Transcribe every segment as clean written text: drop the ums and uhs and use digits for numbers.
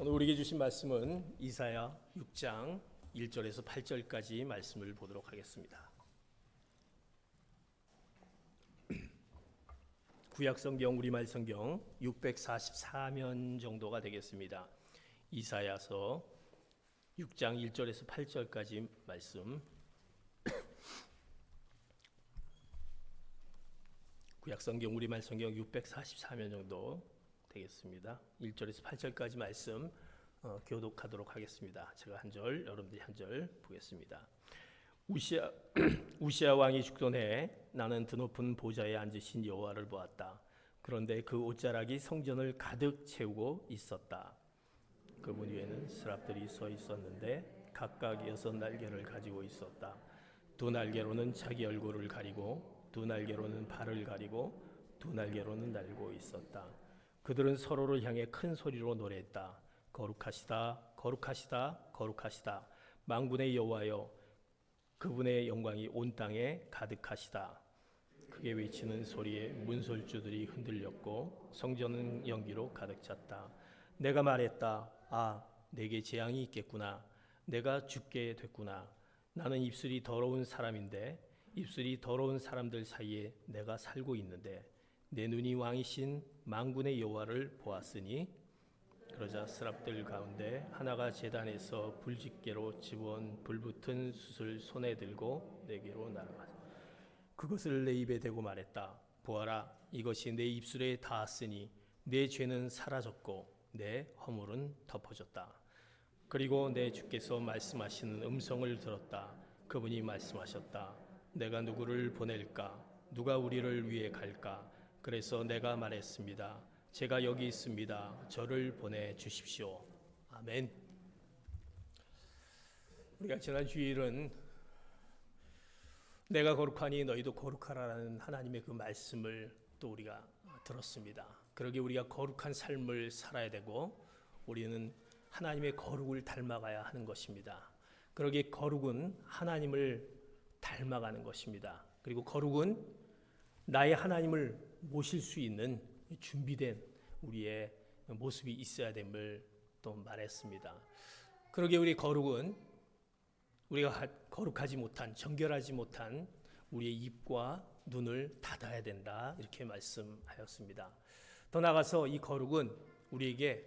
오늘 우리에게 주신 말씀은 이사야 6장 1절에서 8절까지 말씀을 보도록 하겠습니다. 구약성경 우리말 성경 644면 정도가 되겠습니다. 이사야서 6장 1절에서 8절까지 말씀. 구약성경 우리말 성경 644면 정도 되겠습니다. 1절에서 8절까지 말씀 교독하도록 하겠습니다. 제가 한 절, 여러분들이 한 절 보겠습니다. 우시아 왕이 죽던 해 나는 드높은 보좌에 앉으신 여호와를 보았다. 그런데 그 옷자락이 성전을 가득 채우고 있었다. 그분 위에는 스랍들이 서 있었는데 각각 6날개를 가지고 있었다. 2날개로는 자기 얼굴을 가리고 2날개로는 발을 가리고 2날개로는 날고 있었다. 그들은 서로를 향해 큰 소리로 노래했다. 거룩하시다, 거룩하시다, 거룩하시다. 만군의 여호와여, 그분의 영광이 온 땅에 가득하시다. 크게 외치는 소리에 문설주들이 흔들렸고 성전은 연기로 가득 찼다. 내가 말했다. 아, 내게 재앙이 있겠구나. 내가 죽게 됐구나. 나는 입술이 더러운 사람인데 입술이 더러운 사람들 사이에 내가 살고 있는데 내 눈이 왕이신 만군의 여호와를 보았으니. 그러자 스랍들 가운데 하나가 제단에서 불집게로 집어온 불붙은 숯을 손에 들고 내게로 날아갔다. 그것을 내 입에 대고 말했다. 보아라, 이것이 내 입술에 닿았으니 내 죄는 사라졌고 내 허물은 덮어졌다. 그리고 내 주께서 말씀하시는 음성을 들었다. 그분이 말씀하셨다. 내가 누구를 보낼까? 누가 우리를 위해 갈까? 그래서 내가 말했습니다. 제가 여기 있습니다. 저를 보내주십시오. 아멘. 우리가 지난 주일은 내가 거룩하니 너희도 거룩하라는 하나님의 그 말씀을 또 우리가 들었습니다. 그러기에 우리가 거룩한 삶을 살아야 되고 우리는 하나님의 거룩을 닮아가야 하는 것입니다. 그러기에 거룩은 하나님을 닮아가는 것입니다. 그리고 거룩은 나의 하나님을 모실 수 있는 준비된 우리의 모습이 있어야 됨을 또 말했습니다. 그러기에 우리 거룩은 우리가 거룩하지 못한, 정결하지 못한 우리의 입과 눈을 닫아야 된다, 이렇게 말씀하였습니다. 더 나아가서 이 거룩은 우리에게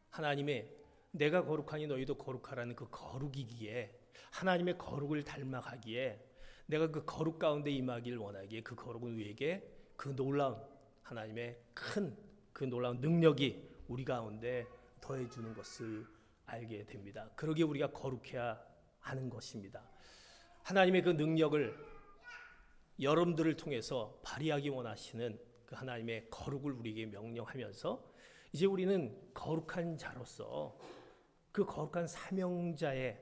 하나님의 내가 거룩하니 너희도 거룩하라는 그 거룩이기에, 하나님의 거룩을 닮아가기에, 내가 그 거룩 가운데 임하기를 원하기에 그 거룩은 우리에게 그 놀라운 하나님의 큰 그 놀라운 능력이 우리 가운데 더해주는 것을 알게 됩니다. 그러기에 우리가 거룩해야 하는 것입니다. 하나님의 그 능력을 여러분들을 통해서 발휘하기 원하시는 그 하나님의 거룩을 우리에게 명령하면서 이제 우리는 거룩한 자로서 그 거룩한 사명자의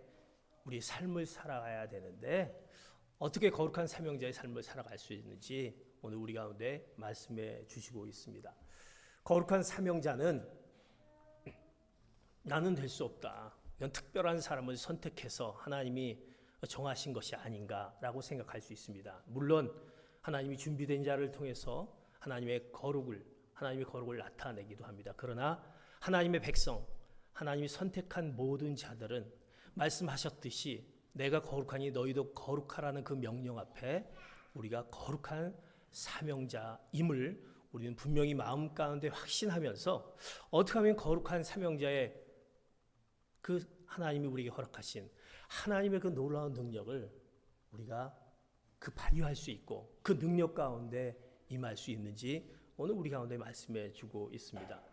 우리 삶을 살아가야 되는데, 어떻게 거룩한 사명자의 삶을 살아갈 수 있는지 오늘 우리 가운데 말씀해 주시고 있습니다. 거룩한 사명자는 나는 될 수 없다, 이건 특별한 사람을 선택해서 하나님이 정하신 것이 아닌가라고 생각할 수 있습니다. 물론 하나님이 준비된 자를 통해서 하나님의 거룩을 나타내기도 합니다. 그러나 하나님의 백성, 하나님이 선택한 모든 자들은 말씀하셨듯이 내가 거룩하니 너희도 거룩하라는 그 명령 앞에 우리가 거룩한 사명자임을 우리는 분명히 마음 가운데 확신하면서 어떻게 하면 거룩한 사명자의 그 하나님이 우리에게 허락하신 하나님의 그 놀라운 능력을 우리가 그 발휘할 수 있고 그 능력 가운데 임할 수 있는지 오늘 우리 가운데 말씀해 주고 있습니다.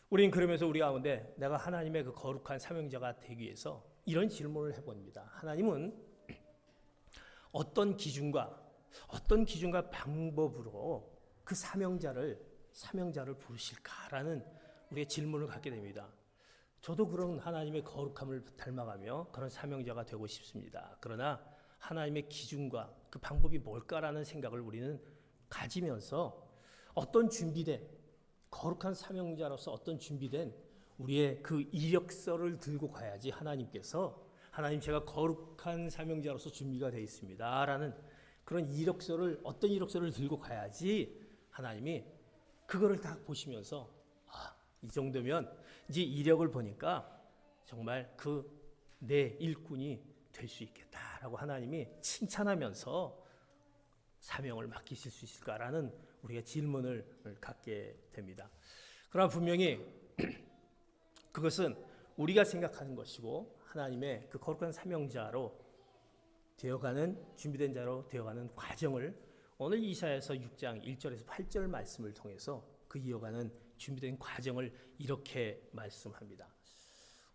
우리는 그러면서 우리 가운데 내가 하나님의 그 거룩한 사명자가 되기 위해서 이런 질문을 해봅니다. 하나님은 어떤 기준과 방법으로 그 사명자를 부르실까라는 우리의 질문을 갖게 됩니다. 저도 그런 하나님의 거룩함을 닮아가며 그런 사명자가 되고 싶습니다. 그러나 하나님의 기준과 그 방법이 뭘까라는 생각을 우리는 가지면서 어떤 준비된 거룩한 사명자로서 어떤 준비된 우리의 그 이력서를 들고 가야지 하나님께서 하나님 제가 거룩한 사명자로서 준비가 되어 있습니다 라는 그런 이력서를, 어떤 이력서를 들고 가야지 하나님이 그거를 딱 보시면서 이 정도면 이제 이력을 보니까 정말 그 내 일꾼이 될 수 있겠다라고 하나님이 칭찬하면서 사명을 맡기실 수 있을까라는 우리가 질문을 갖게 됩니다. 그러나 분명히 그것은 우리가 생각하는 것이고 하나님의 그 거룩한 사명자로 되어가는 준비된 자로 되어가는 과정을 오늘 이사야서 6장 1절에서 8절 말씀을 통해서 그 이어가는 준비된 과정을 이렇게 말씀합니다.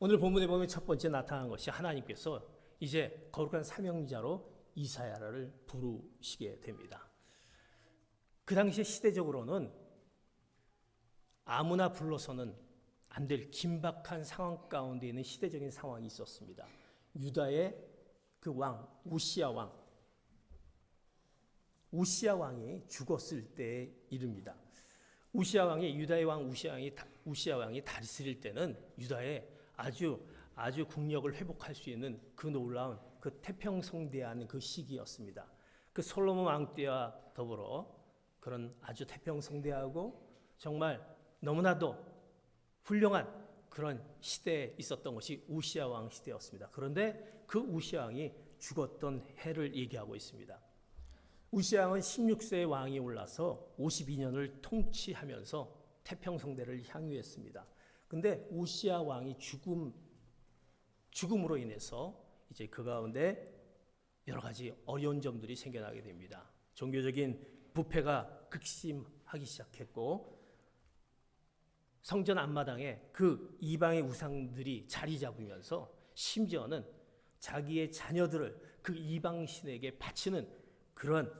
오늘 본문에 보면 첫 번째 나타난 것이 하나님께서 이제 거룩한 사명자로 이사야를 부르시게 됩니다. 그 당시에 시대적으로는 아무나 불러서는 안 될 긴박한 상황 가운데 있는 시대적인 상황이 있었습니다. 유다의 그 왕 우시야 왕이 죽었을 때에 이릅니다. 유다의 왕 우시야 왕이 다스릴 때는 유다에 아주 국력을 회복할 수 있는 그 놀라운 그 태평성대한 그 시기였습니다. 그 솔로몬 왕 때와 더불어 그런 아주 태평성대하고 정말 너무나도 훌륭한 그런 시대에 있었던 것이 우시야 왕 시대였습니다. 그런데 그 우시야 왕이 죽었던 해를 얘기하고 있습니다. 우시야 왕은 16세의 왕이 올라서 52년을 통치하면서 태평성대를 향유했습니다. 근데 우시야 왕이 죽음으로 인해서 이제 그 가운데 여러 가지 어려운 점들이 생겨나게 됩니다. 종교적인 부패가 극심하기 시작했고 성전 앞마당에 그 이방의 우상들이 자리 잡으면서 심지어는 자기의 자녀들을 그 이방 신에게 바치는 그런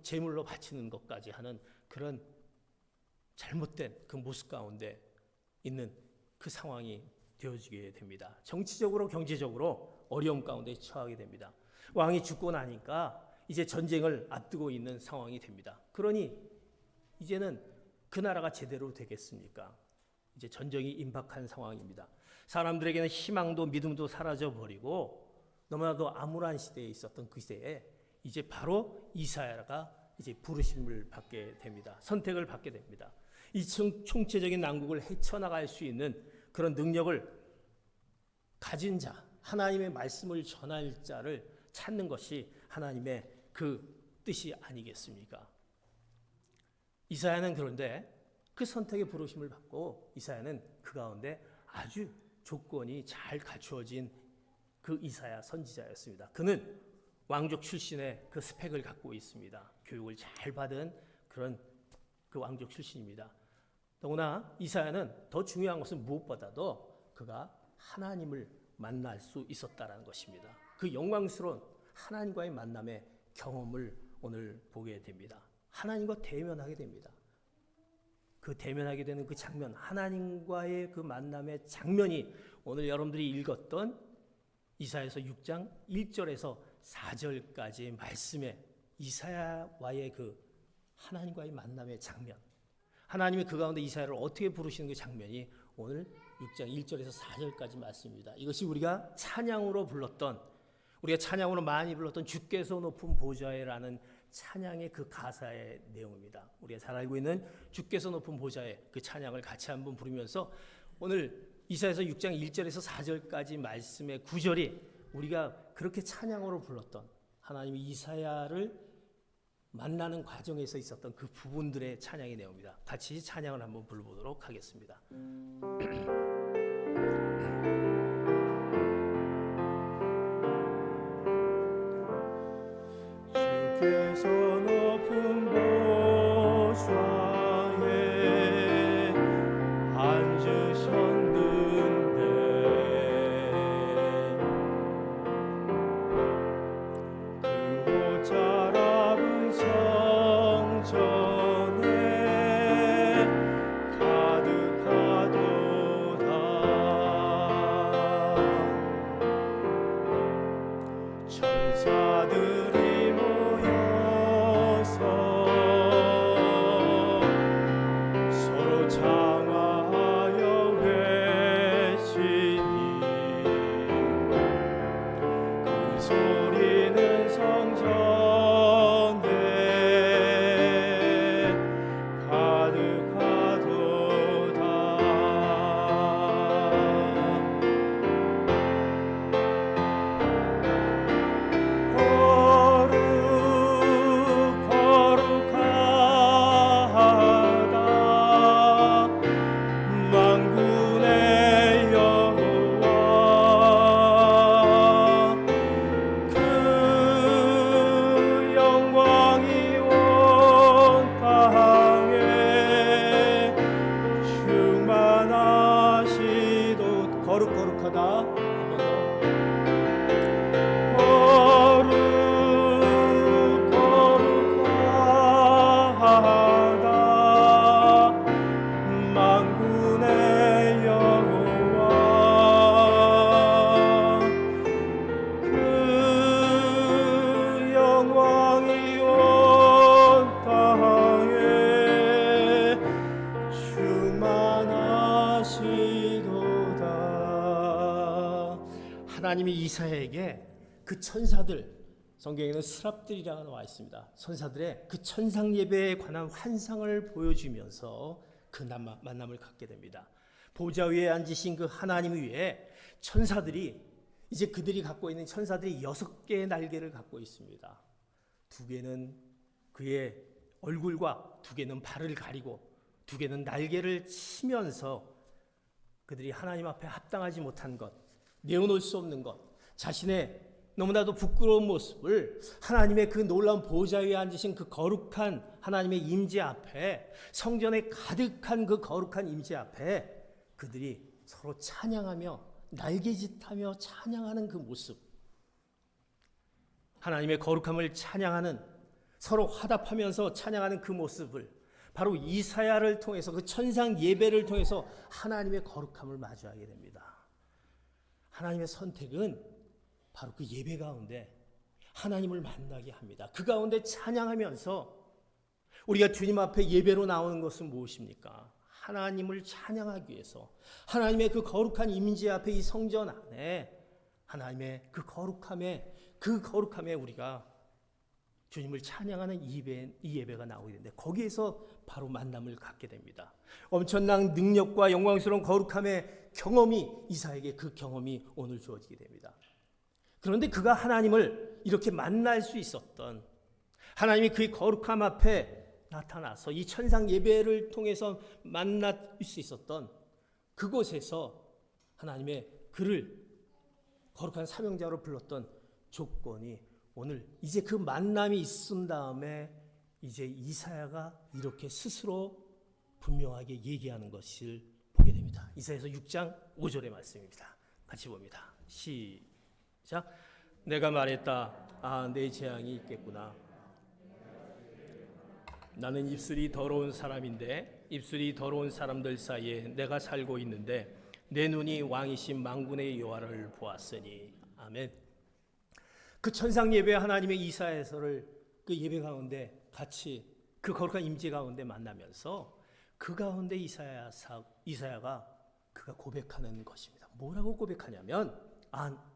제물로 바치는 것까지 하는 그런 잘못된 그 모습 가운데 있는 그 상황이 되어지게 됩니다. 정치적으로 경제적으로 어려움 가운데 처하게 됩니다. 왕이 죽고 나니까 이제 전쟁을 앞두고 있는 상황이 됩니다. 그러니 이제는 그 나라가 제대로 되겠습니까? 이제 전쟁이 임박한 상황입니다. 사람들에게는 희망도 믿음도 사라져버리고 너무나도 암울한 시대에 있었던 그 시대에 이제 바로 이사야가 이제 부르심을 받게 됩니다. 선택을 받게 됩니다. 이 총체적인 난국을 헤쳐나갈 수 있는 그런 능력을 가진 자, 하나님의 말씀을 전할 자를 찾는 것이 하나님의 그 뜻이 아니겠습니까? 이사야는 그런데 그 선택의 부르심을 받고 이사야는 그 가운데 아주 조건이 잘 갖추어진 그 이사야 선지자였습니다. 그는 왕족 출신의 그 스펙을 갖고 있습니다. 교육을 잘 받은 그런 그 왕족 출신입니다. 더구나 이사야는 더 중요한 것은 무엇보다도 그가 하나님을 만날 수 있었다는 것입니다. 그 영광스러운 하나님과의 만남의 경험을 오늘 보게 됩니다. 하나님과 대면하게 됩니다. 그 대면하게 되는 그 장면, 하나님과의 그 만남의 장면이 오늘 여러분들이 읽었던 이사야서 6장 1절에서 4절까지의 말씀에 이사야와의 그 하나님과의 만남의 장면, 하나님이 그 가운데 이사야를 어떻게 부르시는 그 장면이 오늘 6장 1절에서 4절까지 말씀입니다. 이것이 우리가 찬양으로 많이 불렀던 주께서 높은 보좌에라는 찬양의 그 가사의 내용입니다. 우리가 잘 알고 있는 주께서 높은 보좌에 그 찬양을 같이 한번 부르면서 오늘 이사야서 6장 1절에서 4절까지 말씀의 구절이 우리가 그렇게 찬양으로 불렀던 하나님이 이사야를 만나는 과정에서 있었던 그 부분들의 찬양의 내용입니다. 같이 찬양을 한번 불러보도록 하겠습니다. 주께서 높은 보좌에 앉으셨는데 그곳 자라은 성전에 가득하도다. 천사들이 서로 장화하여 거룩하다. 한번 더. 하나님이 이사야에게 그 천사들, 성경에는 스랍들이라고 나와 있습니다. 천사들의 그 천상 예배에 관한 환상을 보여주면서 그 만남을 갖게 됩니다. 보좌 위에 앉으신 그 하나님 위에 천사들이, 이제 그들이 갖고 있는 천사들이 6개의 날개를 갖고 있습니다. 2개는 그의 얼굴과 2개는 발을 가리고 2개는 날개를 치면서 그들이 하나님 앞에 합당하지 못한 것, 내어놓을 수 없는 것, 자신의 너무나도 부끄러운 모습을 하나님의 그 놀라운 보좌 위에 앉으신 그 거룩한 하나님의 임재 앞에, 성전에 가득한 그 거룩한 임재 앞에 그들이 서로 찬양하며 날개짓하며 찬양하는 그 모습, 하나님의 거룩함을 찬양하는, 서로 화답하면서 찬양하는 그 모습을 바로 이사야를 통해서, 그 천상 예배를 통해서 하나님의 거룩함을 마주하게 됩니다. 하나님의 선택은 바로 그 예배 가운데 하나님을 만나게 합니다. 그 가운데 찬양하면서, 우리가 주님 앞에 예배로 나오는 것은 무엇입니까? 하나님을 찬양하기 위해서, 하나님의 그 거룩한 임재 앞에, 이 성전 안에 하나님의 그 거룩함에 우리가 주님을 찬양하는 이 예배가 나오게 되는데, 거기에서 바로 만남을 갖게 됩니다. 엄청난 능력과 영광스러운 거룩함의 경험이, 이사야에게 그 경험이 오늘 주어지게 됩니다. 그런데 그가 하나님을 이렇게 만날 수 있었던, 하나님이 그의 거룩함 앞에 나타나서 이 천상 예배를 통해서 만날 수 있었던 그곳에서 하나님의 그를 거룩한 사명자로 불렀던 조건이, 오늘 이제 그 만남이 있은 다음에 이제 이사야가 이렇게 스스로 분명하게 얘기하는 것을 보게 됩니다. 이사야서 6장 5절의 말씀입니다. 같이 봅니다. 시작. 내가 말했다. 내 재앙이 있겠구나. 나는 입술이 더러운 사람인데, 입술이 더러운 사람들 사이에 내가 살고 있는데 내 눈이 왕이신 만군의 여호와를 보았으니. 아멘. 그 천상 예배, 하나님의 이사야서를 그 예배 가운데 같이 그 거룩한 임재 가운데 만나면서 그 가운데 이사야가 그가 고백하는 것입니다. 뭐라고 고백하냐면,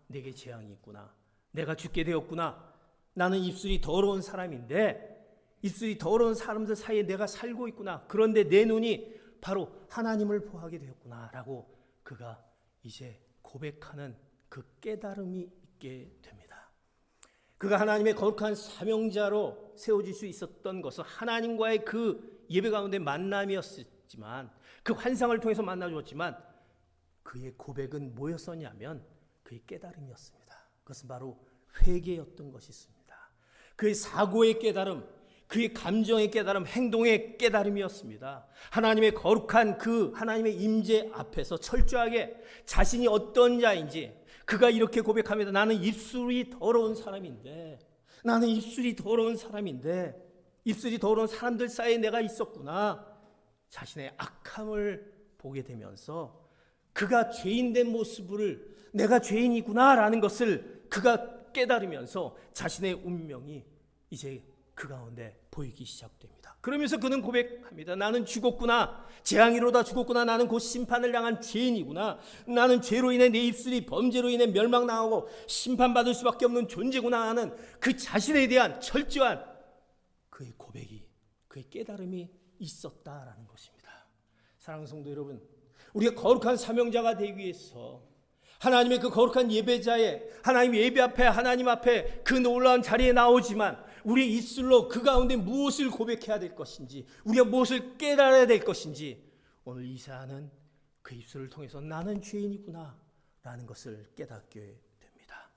내게 재앙이 있구나. 내가 죽게 되었구나. 나는 입술이 더러운 사람인데, 입술이 더러운 사람들 사이에 내가 살고 있구나. 그런데 내 눈이 바로 하나님을 보하게 되었구나 라고 그가 이제 고백하는 그 깨달음이 있게 됩니다. 그가 하나님의 거룩한 사명자로 세워질 수 있었던 것은 하나님과의 그 예배 가운데 만남이었지만, 그 환상을 통해서 만나주었지만, 그의 고백은 뭐였었냐면 그의 깨달음이었습니다. 그것은 바로 회개였던 것이 있습니다. 그의 사고의 깨달음, 그의 감정의 깨달음, 행동의 깨달음이었습니다. 하나님의 거룩한 그 하나님의 임재 앞에서 철저하게 자신이 어떤 자인지 그가 이렇게 고백합니다. 나는 입술이 더러운 사람인데, 입술이 더러운 사람들 사이에 내가 있었구나. 자신의 악함을 보게 되면서 그가 죄인된 모습을, 내가 죄인이구나라는 것을 그가 깨달으면서 자신의 운명이 이제 그 가운데 보이기 시작됩니다. 그러면서 그는 고백합니다. 나는 죽었구나. 재앙이로다 죽었구나. 나는 곧 심판을 당한 죄인이구나. 나는 죄로 인해 내 입술이 범죄로 인해 멸망당하고 심판받을 수밖에 없는 존재구나 하는 그 자신에 대한 철저한 그의 고백이, 그의 깨달음이 있었다라는 것입니다. 사랑하는 성도 여러분, 우리가 거룩한 사명자가 되기 위해서 하나님의 그 거룩한 예배자에, 하나님 예배 앞에, 하나님 앞에 그 놀라운 자리에 나오지만 우리의 입술로 그 가운데 무엇을 고백해야 될 것인지, 우리가 무엇을 깨달아야 될 것인지, 오늘 이사야는 그 입술을 통해서 나는 죄인이구나 라는 것을 깨닫게 됩니다.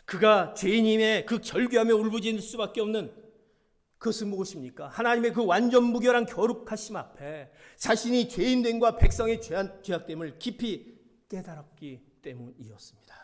그가 죄인임에 그 절규하며 울부짖을 수밖에 없는 그것은 무엇입니까? 하나님의 그 완전 무결한 거룩하심 앞에 자신이 죄인됨과 백성의 죄악됨을 깊이 깨달았기 때문이었습니다.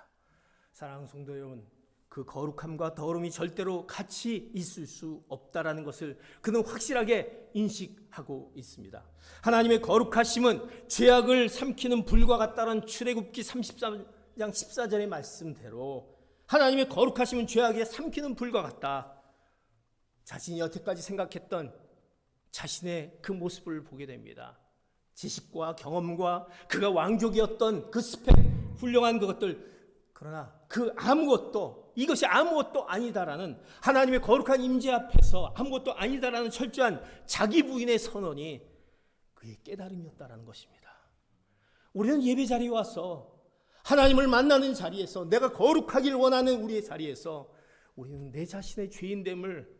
사랑하는 성도 여러분, 그 거룩함과 더러움이 절대로 같이 있을 수 없다라는 것을 그는 확실하게 인식하고 있습니다. 하나님의 거룩하심은 죄악을 삼키는 불과 같다는 출애굽기 34장 14절의 말씀대로 하나님의 거룩하심은 죄악에 삼키는 불과 같다. 자신이 여태까지 생각했던 자신의 그 모습을 보게 됩니다. 지식과 경험과 그가 왕족이었던 그 스펙, 훌륭한 그것들, 그러나 그 아무것도, 이것이 아무것도 아니다라는 하나님의 거룩한 임재 앞에서 아무것도 아니다라는 철저한 자기 부인의 선언이 그의 깨달음이었다라는 것입니다. 우리는 예배 자리에 와서 하나님을 만나는 자리에서 내가 거룩하길 원하는 우리의 자리에서 우리는 내 자신의 죄인됨을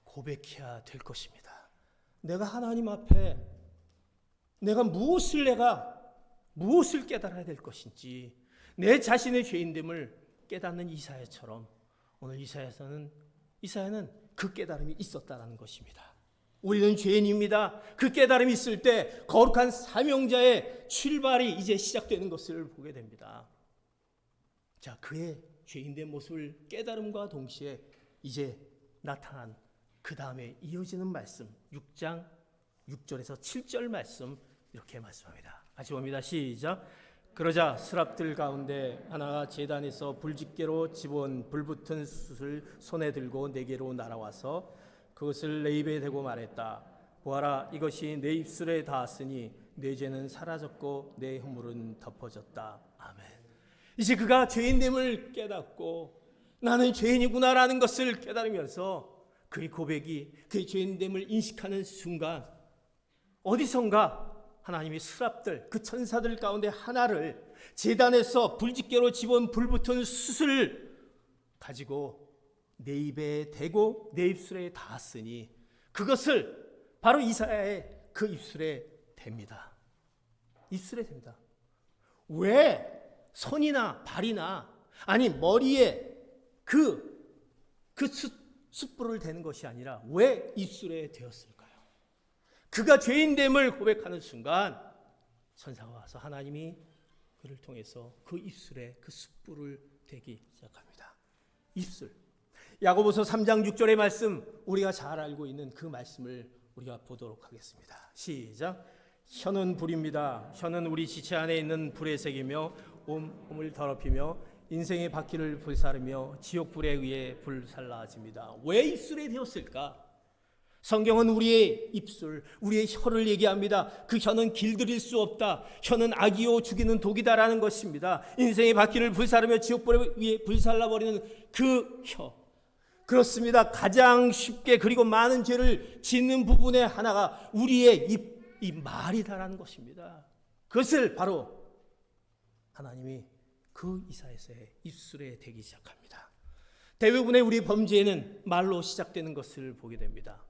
고백해야 될 것입니다. 내가 하나님 앞에 내가 무엇을 깨달아야 될 것인지 내 자신의 죄인됨을 깨닫는 이사야처럼 오늘 이사야는 그 깨달음이 있었다는 것입니다. 우리는 죄인입니다. 그 깨달음이 있을 때 거룩한 사명자의 출발이 이제 시작되는 것을 보게 됩니다. 자, 그의 죄인된 모습을 깨달음과 동시에 이제 나타난 그 다음에 이어지는 말씀 6장 6절에서 7절 말씀 이렇게 말씀합니다. 같이 봅니다. 시작. 그러자 스랍들 가운데 하나가 제단에서 불집게로 집어온 불붙은 숯을 손에 들고 내게로 날아와서 그것을 내 입에 대고 말했다. 보아라, 이것이 내 입술에 닿았으니 내 죄는 사라졌고 내 허물은 덮어졌다. 아멘. 이제 그가 죄인됨을 깨닫고 나는 죄인이구나라는 것을 깨달으면서 그의 고백이 그의 죄인됨을 인식하는 순간 어디선가 하나님이 스랍들, 그 천사들 가운데 하나를 제단에서 불집게로 집어온 불붙은 숯을 가지고 내 입에 대고 내 입술에 닿았으니 그것을 바로 이사야의 그 입술에 댑니다. 입술에 댑니다. 왜 손이나 발이나 아니 머리에 그 숯불을 대는 것이 아니라 왜 입술에 되었을까요? 그가 죄인됨을 고백하는 순간 천사가 와서 하나님이 그를 통해서 그 입술에 그 숯불을 대기 시작합니다. 입술. 야고보서 3장 6절의 말씀 우리가 잘 알고 있는 그 말씀을 우리가 보도록 하겠습니다. 시작. 혀는 불입니다. 혀는 우리 지체 안에 있는 불의 색이며 온몸을 더럽히며 인생의 바퀴를 불사르며 지옥불에 의해 불살라집니다. 왜 입술에 되었을까? 성경은 우리의 입술, 우리의 혀를 얘기합니다. 그 혀는 길들일 수 없다. 혀는 악이요 죽이는 독이다라는 것입니다. 인생의 바퀴를 불사르며 지옥불에 의해 불살라버리는 그 혀. 그렇습니다. 가장 쉽게 그리고 많은 죄를 짓는 부분의 하나가 우리의 이 말이다라는 것입니다. 그것을 바로 하나님이 그 이사야의 입술에 대기 시작합니다. 대부분의 우리 범죄는 말로 시작되는 것을 보게 됩니다.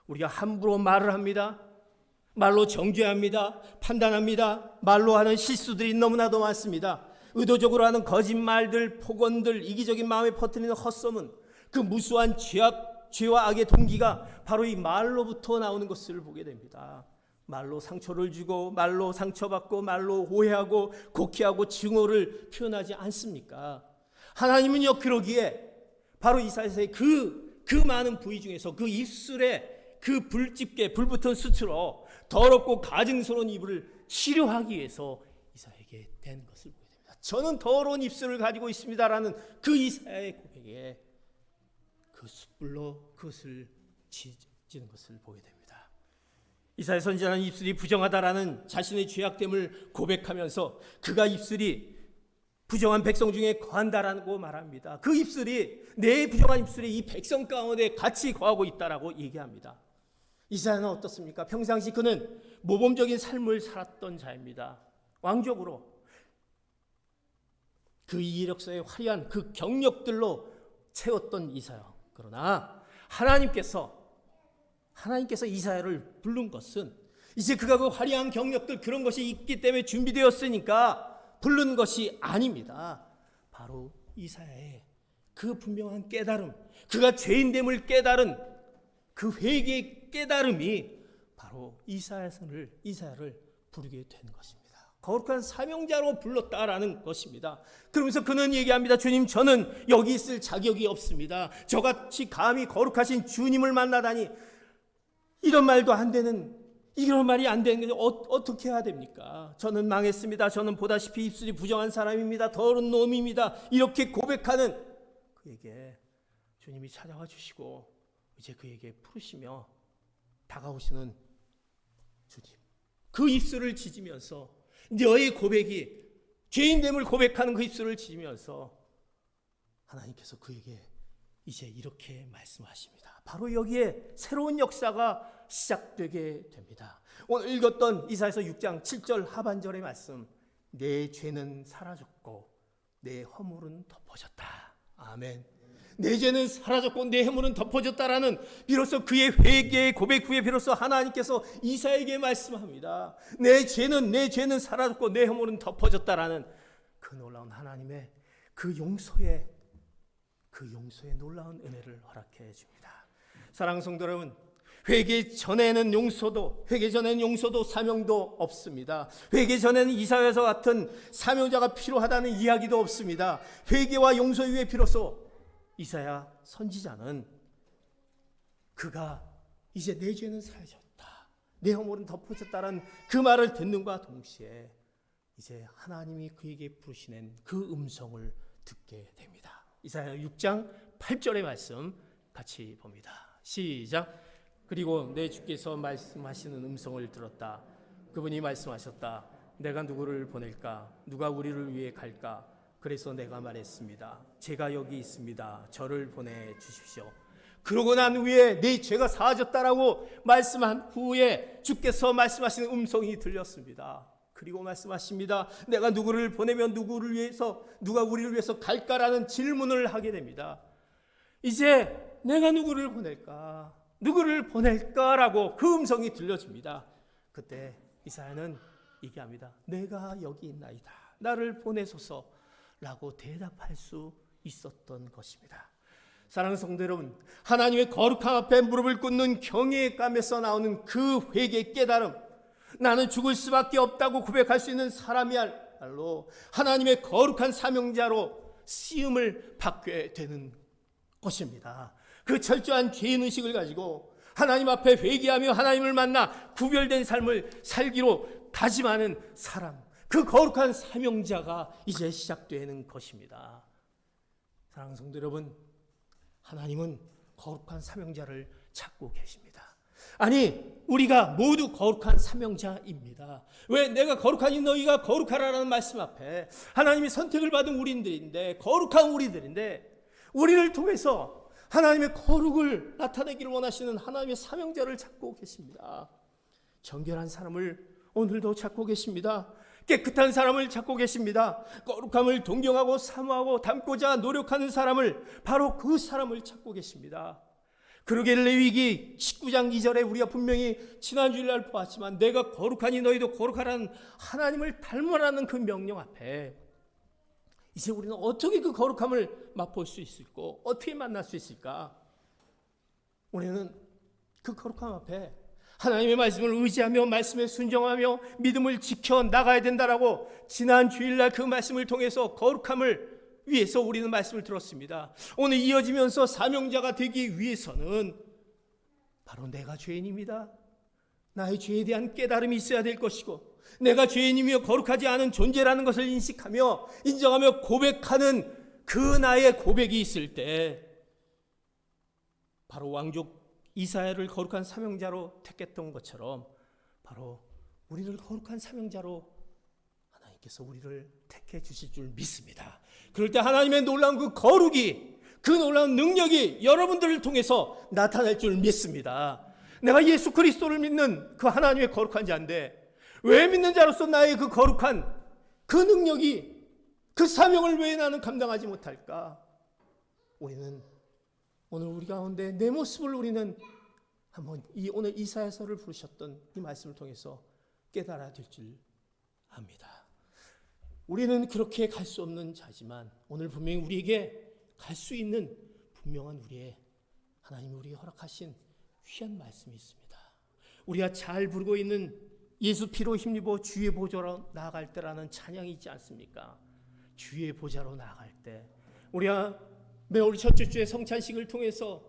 우리가 함부로 말을 합니다. 말로 정죄합니다. 판단합니다. 말로 하는 실수들이 너무나도 많습니다. 의도적으로 하는 거짓말들, 폭언들, 이기적인 마음에 퍼뜨리는 헛소문, 그 무수한 죄와 악의 동기가 바로 이 말로부터 나오는 것을 보게 됩니다. 말로 상처를 주고 말로 상처받고 말로 오해하고 곡해하고 증오를 표현하지 않습니까? 하나님은요 그러기에 바로 이사야의 그 많은 부위 중에서 그 입술에 그 불집게 불붙은 숯으로 더럽고 가증스러운 입을 치료하기 위해서 이사야에게 된 것을 보게 됩니다. 저는 더러운 입술을 가지고 있습니다라는 그 이사야의 고백에 그 숯불로 그것을 찢는 것을 보게 됩니다. 이사야 선지자는 입술이 부정하다라는 자신의 죄악됨을 고백하면서 그가 입술이 부정한 백성 중에 거한다라고 말합니다. 그 입술이 내 부정한 입술이 이 백성 가운데 같이 거하고 있다라고 얘기합니다. 이사야는 어떻습니까? 평상시 그는 모범적인 삶을 살았던 자입니다. 왕족으로 그 이력서의 화려한 그 경력들로 채웠던 이사야. 그러나 하나님께서 이사야를 부른 것은 이제 그가 그 화려한 경력들 그런 것이 있기 때문에 준비되었으니까 부른 것이 아닙니다. 바로 이사야의 그 분명한 깨달음, 그가 죄인됨을 깨달은 그 회개의 깨달음이 바로 이사야를 부르게 되는 것입니다. 거룩한 사명자로 불렀다라는 것입니다. 그러면서 그는 얘기합니다. 주님, 저는 여기 있을 자격이 없습니다. 저같이 감히 거룩하신 주님을 만나다니, 이런 말도 안 되는, 이런 말이 안 되는 게 어떻게 해야 됩니까? 저는 망했습니다. 저는 보다시피 입술이 부정한 사람입니다. 더러운 놈입니다. 이렇게 고백하는 그에게 주님이 찾아와 주시고 이제 그에게 부르시며 다가오시는 주님, 그 입술을 지지면서 너의 고백이 죄인됨을 고백하는 그 입술을 지지면서 하나님께서 그에게 이제 이렇게 말씀하십니다. 바로 여기에 새로운 역사가 시작되게 됩니다. 오늘 읽었던 이사야서 6장 7절 하반절의 말씀, 내 죄는 사라졌고 내 허물은 덮어졌다. 아멘. 내 죄는 사라졌고 내 허물은 덮어졌다라는, 비로소 그의 회개의 고백 후에 비로소 하나님께서 이사야에게 말씀합니다. 내 죄는 사라졌고 내 허물은 덮어졌다라는 그 놀라운 하나님의 그 용서의 놀라운 은혜를 허락해 줍니다. 사랑하는 성도 여러분, 회개 전에는 용서도 사명도 없습니다. 회개 전에는 이사야서 같은 사명자가 필요하다는 이야기도 없습니다. 회개와 용서 위에 비로소 이사야 선지자는 그가 이제 내 죄는 사라졌다, 내 허물은 덮어졌다라는 그 말을 듣는과 동시에 이제 하나님이 그에게 부르시는 그 음성을 듣게 됩니다. 이사야 6장 8절의 말씀 같이 봅니다. 시작. 그리고 내 주께서 말씀하시는 음성을 들었다. 그분이 말씀하셨다. 내가 누구를 보낼까? 누가 우리를 위해 갈까? 그래서 내가 말했습니다. 제가 여기 있습니다. 저를 보내주십시오. 그러고 난 후에 내 죄가 사하졌다라고 말씀한 후에 주께서 말씀하시는 음성이 들렸습니다. 그리고 말씀하십니다. 내가 누구를 보내면 누가 우리를 위해서 갈까라는 질문을 하게 됩니다. 이제 내가 누구를 보낼까라고 그 음성이 들려집니다. 그때 이사야는 얘기합니다. 내가 여기 있나이다. 나를 보내소서라고 대답할 수 있었던 것입니다. 사랑하는 성도 여러분, 하나님의 거룩함 앞에 무릎을 꿇는 경외감에서 나오는 그 회개의 깨달음, 나는 죽을 수밖에 없다고 고백할 수 있는 사람이야말로 하나님의 거룩한 사명자로 쓰임을 받게 되는 것입니다. 그 철저한 죄인의식을 가지고 하나님 앞에 회개하며 하나님을 만나 구별된 삶을 살기로 다짐하는 사람, 그 거룩한 사명자가 이제 시작되는 것입니다. 사랑하는 성도 여러분, 하나님은 거룩한 사명자를 찾고 계십니다. 아니, 우리가 모두 거룩한 사명자입니다. 왜? 내가 거룩하니 너희가 거룩하라는 말씀 앞에 하나님이 선택을 받은 우리들인데, 거룩한 우리들인데, 우리를 통해서 하나님의 거룩을 나타내기를 원하시는 하나님의 사명자를 찾고 계십니다. 정결한 사람을 오늘도 찾고 계십니다. 깨끗한 사람을 찾고 계십니다. 거룩함을 동경하고 사모하고 닮고자 노력하는 사람을, 바로 그 사람을 찾고 계십니다. 그러게 레위기 19장 2절에 우리가 분명히 지난 주일날 보았지만, 내가 거룩하니 너희도 거룩하라는 하나님을 닮으라는 그 명령 앞에 이제 우리는 어떻게 그 거룩함을 맛볼 수 있을까? 어떻게 만날 수 있을까? 우리는 그 거룩함 앞에 하나님의 말씀을 의지하며 말씀에 순종하며 믿음을 지켜 나가야 된다라고 지난 주일날 그 말씀을 통해서 거룩함을 위해서 우리는 말씀을 들었습니다. 오늘 이어지면서 사명자가 되기 위해서는 바로 내가 죄인입니다. 나의 죄에 대한 깨달음이 있어야 될 것이고, 내가 죄인이며 거룩하지 않은 존재라는 것을 인식하며 인정하며 고백하는 그 나의 고백이 있을 때, 바로 왕족 이사야를 거룩한 사명자로 택했던 것처럼 바로 우리를 거룩한 사명자로 하나님께서 우리를 택해 주실 줄 믿습니다. 그럴 때 하나님의 놀라운 그 거룩이, 그 놀라운 능력이 여러분들을 통해서 나타날 줄 믿습니다. 내가 예수 그리스도를 믿는 그 하나님의 거룩한 자인데, 왜 믿는 자로서 나의 그 거룩한 그 능력이, 그 사명을 왜 나는 감당하지 못할까? 우리는 오늘 우리 가운데 내 모습을 우리는 한번 오늘 이사야서를 부르셨던 이 말씀을 통해서 깨달아야 될 줄 압니다. 우리는 그렇게 갈 수 없는 자지만 오늘 분명히 우리에게 갈 수 있는 분명한 우리의 하나님이 우리에게 허락하신 귀한 말씀이 있습니다. 우리가 잘 부르고 있는 예수 피로 힘입어 주의 보좌로 나아갈 때라는 찬양이 있지 않습니까? 주의 보좌로 나아갈 때 우리가 매월 첫째 주의 성찬식을 통해서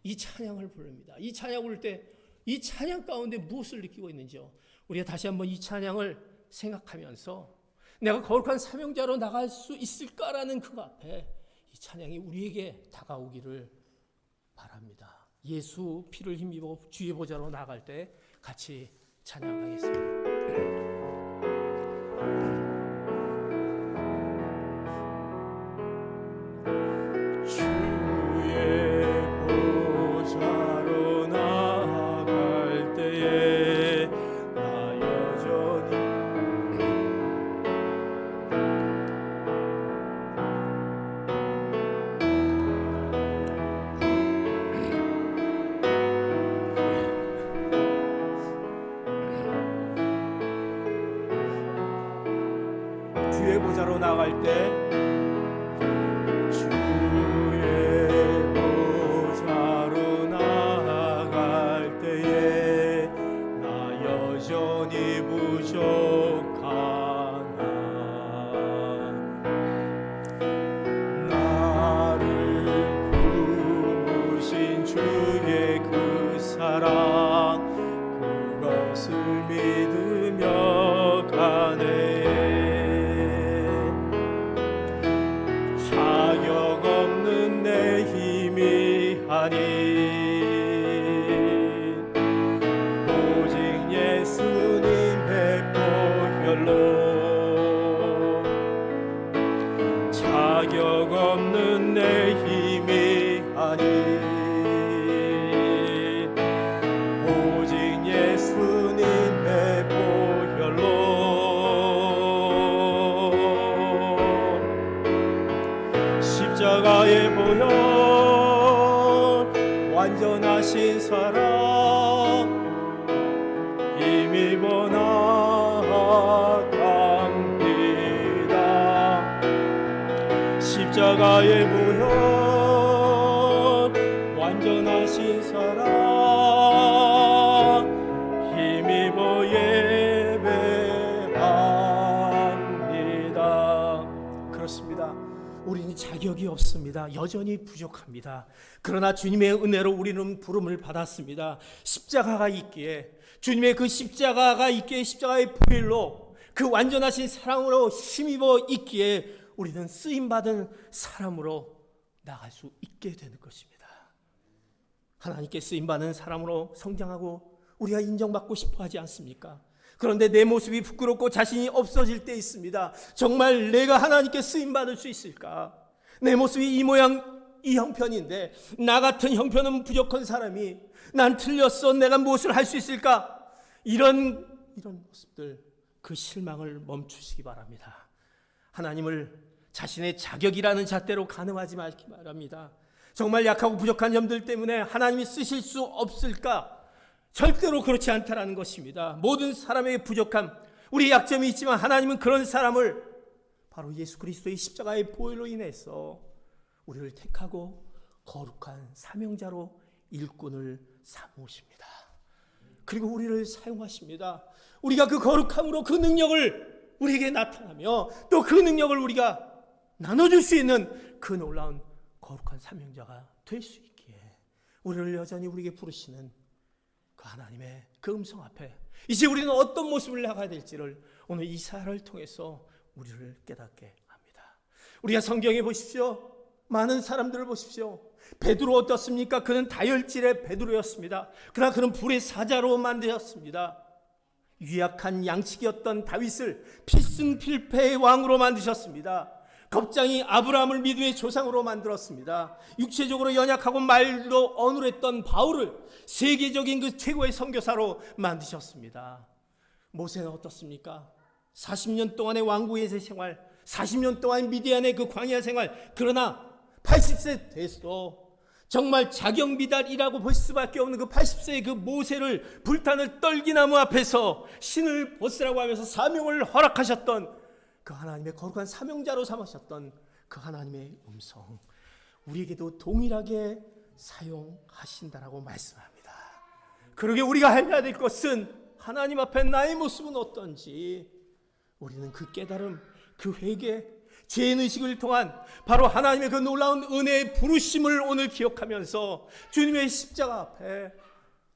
이 찬양을 부릅니다. 이 찬양 부를 때 이 찬양 가운데 무엇을 느끼고 있는지요? 우리가 다시 한번 이 찬양을 생각하면서 내가 거룩한 사명자로 나갈 수 있을까라는 그 앞에 이 찬양이 우리에게 다가오기를 바랍니다. 예수 피를 힘입어 주의 보좌로 나아갈 때 같이 찬양하겠습니다. 주의 보좌로 나갈 때 주의 보좌로 나갈 때에 나 여전히 부족하나 나를 부으신 주의 그 사랑 그것을 믿으며 가네 오직 예수님의 보혈로 자격 없는 내 힘이 아닌 오직 예수님의 보혈로 십자가의 보혈 완전하신 사랑 힘입어 나갑니다. 십자가의 보혈 완전하신 사랑 힘입어 예배합니다. 그렇습니다. 우리는 자격이 없습니다. 여전히 부족합니다. 그러나 주님의 은혜로 우리는 부름을 받았습니다. 십자가가 있기에 주님의 그 십자가가 있기에 십자가의 보혈로 그 완전하신 사랑으로 힘입어 있기에 우리는 쓰임받은 사람으로 나갈 수 있게 되는 것입니다. 하나님께 쓰임받은 사람으로 성장하고 우리가 인정받고 싶어 하지 않습니까? 그런데 내 모습이 부끄럽고 자신이 없어질 때 있습니다. 정말 내가 하나님께 쓰임받을 수 있을까? 내 모습이 이 모양 이 형편인데 나 같은 형편은 부족한 사람이 난 틀렸어 내가 무엇을 할 수 있을까? 이런 모습들 그 실망을 멈추시기 바랍니다. 하나님을 자신의 자격이라는 잣대로 가늠하지 말기 바랍니다. 정말 약하고 부족한 점들 때문에 하나님이 쓰실 수 없을까? 절대로 그렇지 않다라는 것입니다. 모든 사람의 부족함, 우리의 약점이 있지만 하나님은 그런 사람을 바로 예수 그리스도의 십자가의 보혈로 인해서 우리를 택하고 거룩한 사명자로 일꾼을 삼으십니다. 그리고 우리를 사용하십니다. 우리가 그 거룩함으로 그 능력을 우리에게 나타나며 또 그 능력을 우리가 나눠줄 수 있는 그 놀라운 거룩한 사명자가 될 수 있기에 우리를 여전히 우리에게 부르시는 그 하나님의 그 음성 앞에 이제 우리는 어떤 모습을 나가야 될지를 오늘 이 사를 통해서 우리를 깨닫게 합니다. 우리가 성경에 보십시오. 많은 사람들을 보십시오. 베드로 어떻습니까? 그는 다혈질의 베드로였습니다. 그러나 그는 불의 사자로 만드셨습니다. 유약한 양식이었던 다윗을 필승필패의 왕으로 만드셨습니다. 겁장이 아브라함을 믿음의 조상으로 만들었습니다. 육체적으로 연약하고 말도 어눌했던 바울을 세계적인 그 최고의 선교사로 만드셨습니다. 모세는 어떻습니까? 40년 동안의 왕국의 생활, 40년 동안 미디안의 그 광야 생활, 그러나 80세 돼서도 정말 자경비달이라고 볼 수밖에 없는 그 80세의 그 모세를 불타는 떨기나무 앞에서 신을 벗으라고 하면서 사명을 허락하셨던 그 하나님의 거룩한 사명자로 삼으셨던 그 하나님의 음성, 우리에게도 동일하게 사용하신다라고 말씀합니다. 그러게 우리가 해야 될 것은 하나님 앞에 나의 모습은 어떤지 우리는 그 깨달음, 그 회개, 죄인의식을 통한 바로 하나님의 그 놀라운 은혜의 부르심을 오늘 기억하면서 주님의 십자가 앞에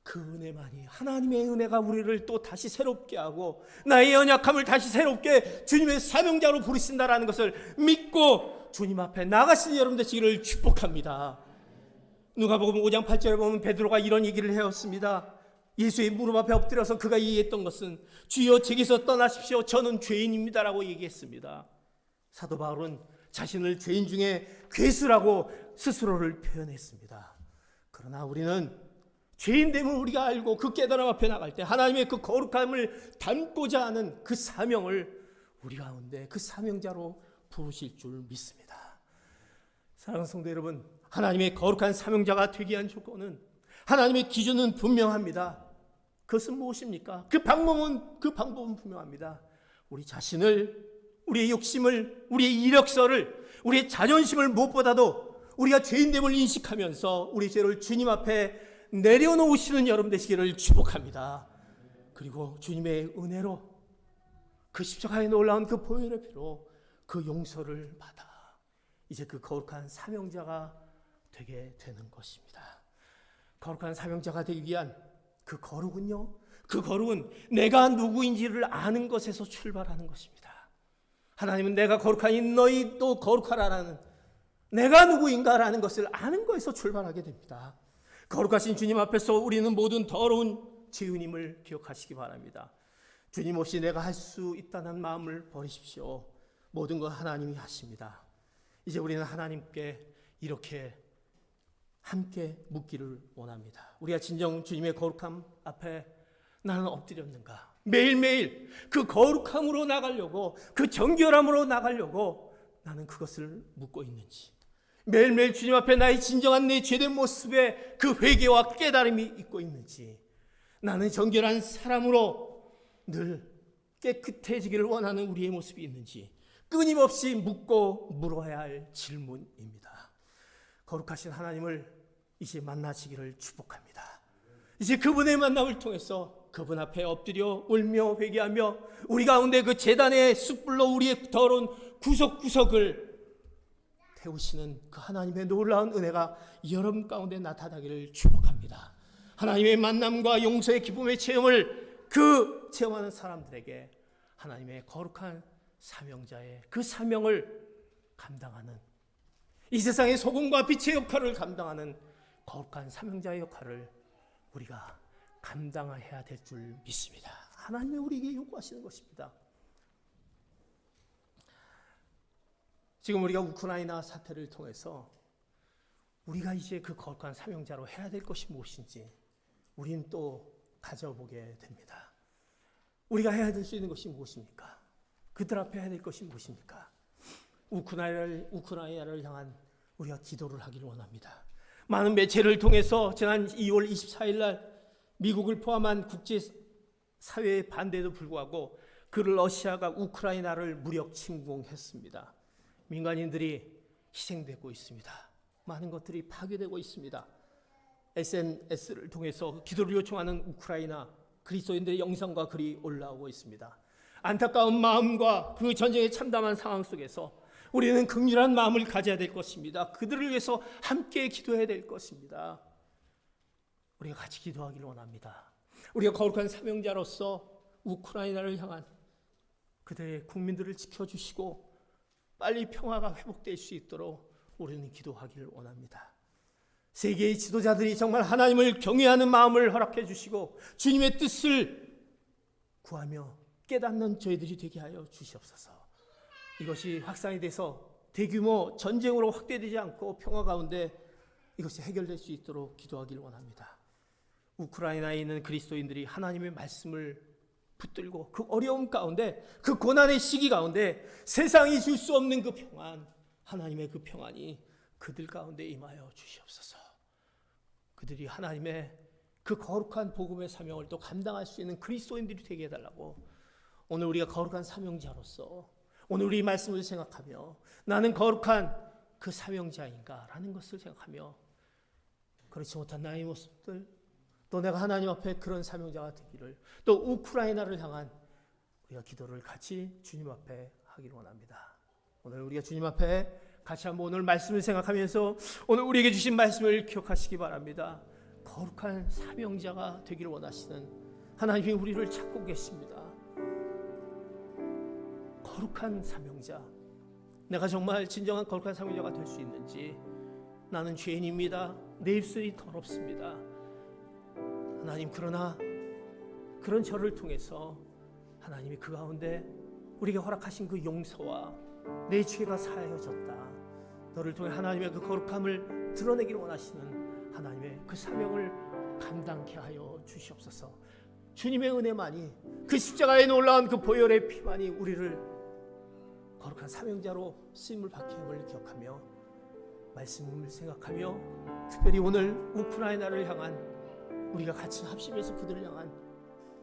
그 은혜만이, 하나님의 은혜가 우리를 또 다시 새롭게 하고 나의 연약함을 다시 새롭게 주님의 사명자로 부르신다라는 것을 믿고 주님 앞에 나가시는 여러분 되시기를 축복합니다. 누가복음 5장 8절에 보면 베드로가 이런 얘기를 해왔습니다. 예수의 무릎 앞에 엎드려서 그가 얘기했던 것은 주여 제게서 떠나십시오, 저는 죄인입니다라고 얘기했습니다. 사도 바울은 자신을 죄인 중에 괴수라고 스스로를 표현했습니다. 그러나 우리는 죄인됨을 우리가 알고 그 깨달음 앞에 나갈 때 하나님의 그 거룩함을 담고자 하는 그 사명을 우리 가운데 그 사명자로 부르실 줄 믿습니다. 사랑하는 성도 여러분, 하나님의 거룩한 사명자가 되기 위한 조건은, 하나님의 기준은 분명합니다. 그것은 무엇입니까? 그 방법은 분명합니다. 우리 자신을, 우리의 욕심을, 우리의 이력서를, 우리의 자존심을 무엇보다도 우리가 죄인됨을 인식하면서 우리 죄를 주님 앞에 내려놓으시는 여러분 되시기를 축복합니다. 그리고 주님의 은혜로 그 십자가에 놀라운 그 보혈의 피로 그 용서를 받아 이제 그 거룩한 사명자가 되게 되는 것입니다. 거룩한 사명자가 되기 위한 그 거룩은요, 그 거룩은 내가 누구인지를 아는 것에서 출발하는 것입니다. 하나님은 내가 거룩하니 너희도 거룩하라라는, 내가 누구인가라는 것을 아는 것에서 출발하게 됩니다. 거룩하신 주님 앞에서 우리는 모든 더러운 죄인임을 기억하시기 바랍니다. 주님 없이 내가 할 수 있다는 마음을 버리십시오. 모든 것 하나님이 하십니다. 이제 우리는 하나님께 이렇게 함께 묻기를 원합니다. 우리가 진정 주님의 거룩함 앞에 나는 엎드렸는가? 매일매일 그 거룩함으로 나가려고, 그 정결함으로 나가려고 나는 그것을 묻고 있는지, 매일매일 주님 앞에 나의 진정한 내 죄된 모습에 그 회개와 깨달음이 있고 있는지, 나는 정결한 사람으로 늘 깨끗해지기를 원하는 우리의 모습이 있는지 끊임없이 묻고 물어야 할 질문입니다. 거룩하신 하나님을 이제 만나시기를 축복합니다. 이제 그분의 만남을 통해서 그분 앞에 엎드려 울며 회개하며 우리 가운데 그 제단의 숯불로 우리의 더러운 구석구석을 태우시는 그 하나님의 놀라운 은혜가 여러분 가운데 나타나기를 축복합니다. 하나님의 만남과 용서의 기쁨의 체험을 체험하는 사람들에게 하나님의 거룩한 사명자의 그 사명을 감당하는, 이 세상의 소금과 빛의 역할을 감당하는 거룩한 사명자의 역할을 우리가 감당해야 될 줄 믿습니다. 하나님이 우리에게 요구하시는 것입니다. 지금 우리가 우크라이나 사태를 통해서 우리가 이제 그 거룩한 사명자로 해야 될 것이 무엇인지 우리는 또 가져보게 됩니다. 우리가 해야 될 수 있는 것이 무엇입니까? 그들 앞에 해야 될 것이 무엇입니까? 우크라이나를 향한 우리가 기도를 하기를 원합니다. 많은 매체를 통해서 지난 2월 24일 날 미국을 포함한 국제사회의 반대에도 불구하고 그 러시아가 우크라이나를 무력 침공했습니다. 민간인들이 희생되고 있습니다. 많은 것들이 파괴되고 있습니다. SNS를 통해서 기도를 요청하는 우크라이나 그리스도인들의 영상과 글이 올라오고 있습니다. 안타까운 마음과 그 전쟁에 참담한 상황 속에서 우리는 긍휼한 마음을 가져야 될 것입니다. 그들을 위해서 함께 기도해야 될 것입니다. 우리가 같이 기도하기를 원합니다. 우리가 거룩한 사명자로서 우크라이나를 향한 그들의 국민들을 지켜주시고 빨리 평화가 회복될 수 있도록 우리는 기도하기를 원합니다. 세계의 지도자들이 정말 하나님을 경외하는 마음을 허락해 주시고 주님의 뜻을 구하며 깨닫는 저희들이 되게 하여 주시옵소서. 이것이 확산이 돼서 대규모 전쟁으로 확대되지 않고 평화 가운데 이것이 해결될 수 있도록 기도하기를 원합니다. 우크라이나에 있는 그리스도인들이 하나님의 말씀을 붙들고 그 어려움 가운데, 그 고난의 시기 가운데 세상이 줄 수 없는 그 평안, 하나님의 그 평안이 그들 가운데 임하여 주시옵소서. 그들이 하나님의 그 거룩한 복음의 사명을 또 감당할 수 있는 그리스도인들이 되게 해달라고, 오늘 우리가 거룩한 사명자로서 오늘 우리 말씀을 생각하며 나는 거룩한 그 사명자인가 라는 것을 생각하며 그렇지 못한 나의 모습들, 또 내가 하나님 앞에 그런 사명자가 되기를, 또 우크라이나를 향한 우리가 기도를 같이 주님 앞에 하기를 원합니다. 오늘 우리가 주님 앞에 같이 한번 오늘 말씀을 생각하면서 오늘 우리에게 주신 말씀을 기억하시기 바랍니다. 거룩한 사명자가 되기를 원하시는 하나님이 우리를 찾고 계십니다. 거룩한 사명자, 내가 정말 진정한 거룩한 사명자가 될 수 있는지, 나는 죄인입니다. 내 입술이 더럽습니다. 하나님, 그러나 그런 저를 통해서 하나님이 그 가운데 우리에게 허락하신 그 용서와 내 죄가 사하여졌다, 너를 통해 하나님의 그 거룩함을 드러내기를 원하시는 하나님의 그 사명을 감당케 하여 주시옵소서. 주님의 은혜만이, 그 십자가에 올라온 그 보혈의 피만이 우리를 거룩한 사명자로 쓰임을 받게 함을 기억하며 말씀을 생각하며, 특별히 오늘 우크라이나를 향한 우리가 같이 합심해서 그들을 향한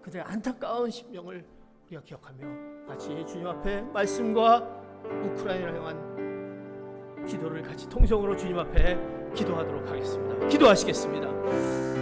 그들의 안타까운 심령을 우리가 기억하며 같이 주님 앞에 말씀과 우크라이나를 향한 기도를 같이 통성으로 주님 앞에 기도하도록 하겠습니다. 기도하시겠습니다.